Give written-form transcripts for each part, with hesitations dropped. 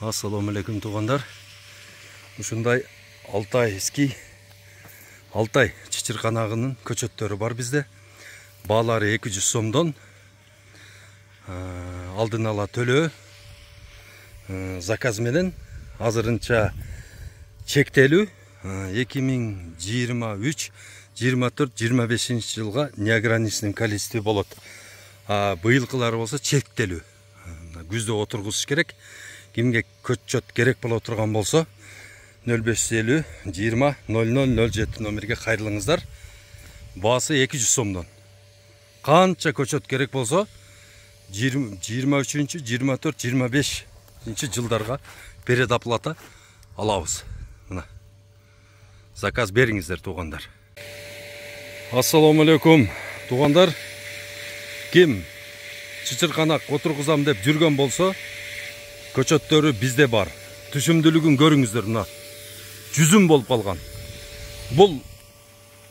Assalamu alaikum туғандар. Ушундай Алтай эски Алтай чычырканагынын көчөттөрү бар бизде. Баалары 200 сомдон. Алдын ала төлөө заказ менен азырынча чектелүү 2023, 24, 25 жылга неограничный количество болот. Быйылкылары болсо чектелүү. Күздө отургузуш керек. Кимге көчөт керек боло турган болсо 0550 20 00 07 номерге кайрылыңыздар. Баасы 200 сомдон. Канча көчөт керек болсо 23, 24, 25 жылдарга предоплата алабыз. Мына. Заказ бериңиздер тугандар. Ассаламу алейкум тугандар. Ким чычырканак отургузам деп жүргөн болсо, көчөттөрү бизде бар. Түшүмдүүлүгүн көрүңүздөр, мына. Жүзүм болуп калган. Бул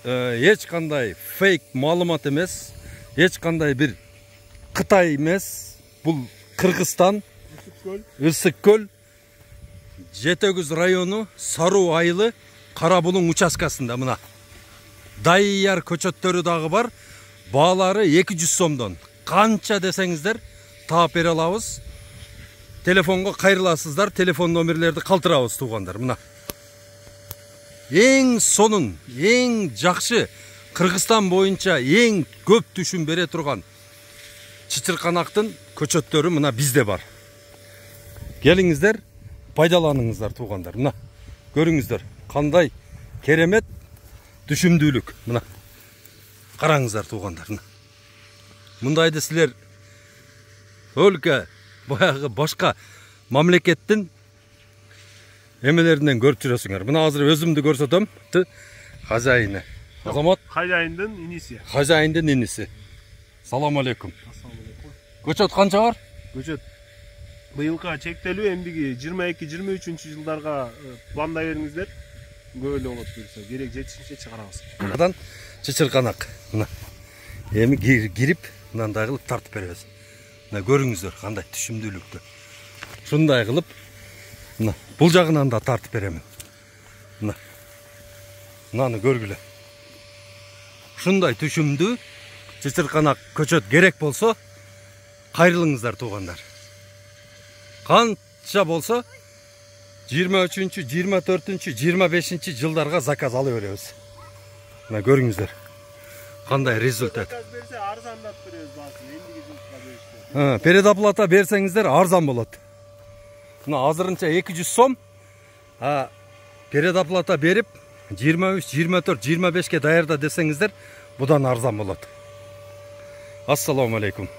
эч кандай фейк маалымат эмес, эч кандай бир Кытай эмес. Бул Кыргызстан, Ысык көл, Жетегүз району, Саруу айылы, Карабулуң участкасында мына. Дайяр көчөттөрү дагы бар. Баалары 200 сомдон. Канча десеңиздер, таап бере алабыз. Телефонго кайрыласыздар, телефон номерлерди калтырабыз тугандар. Мына. Эң сонун, эң жакшы, Кыргызстан боюнча эң көп түшүм бере турган чычырканактын көчөттөрү мына бизде бар. Келиңиздер, пайдаланыңыздар тугандар. Мына. Көрүңүздөр, кандай керемет түшүмдүүлүк. Мына. Караңыздар тугандар. Мындайды силер өлкө баягы башка мамлекеттин эмелеринен көрүп жүрөсүңөр. Мына азыр өзүмдү көрсөтөм. Хозяйыны. Азамат. Хозяйындын иниси. Хозяйындын иниси. Салам алейкум. Көчөт канча бар? Көчөт быйылка чектелүү, эмдиги 22-23 жылдарга пландай бериңиздер. Көп эле болот буюрса, керек жетишинче чыгарабыз. Адан чычырканак. Мына. Эми кирип, мындай кылып тартып беребиз. Мына көрүңүздөр кандай түшүмдүүлүктү. Ушундай кылып, мына бул жагынан да тартып беремин. Мына. Мынаны көргүлө. Ушундай түшүмдүү чычырканак көчөт керек болсо, кайрылыңыздар тугандар. Канча болсо 23, 24, 25 жылдарга заказ ала беребиз. Мына көрүңүздөр. Кандай результат. Заказ берсе арзандап беребиз баасын. Эндиги жылга беришти. Предоплата берсеңиздер арзан болот. Мына азырынча 200 сом. Предоплата берип 23, 24, 25ке даярда десеңиздер, будан арзан болот. Ассаламу алейкум.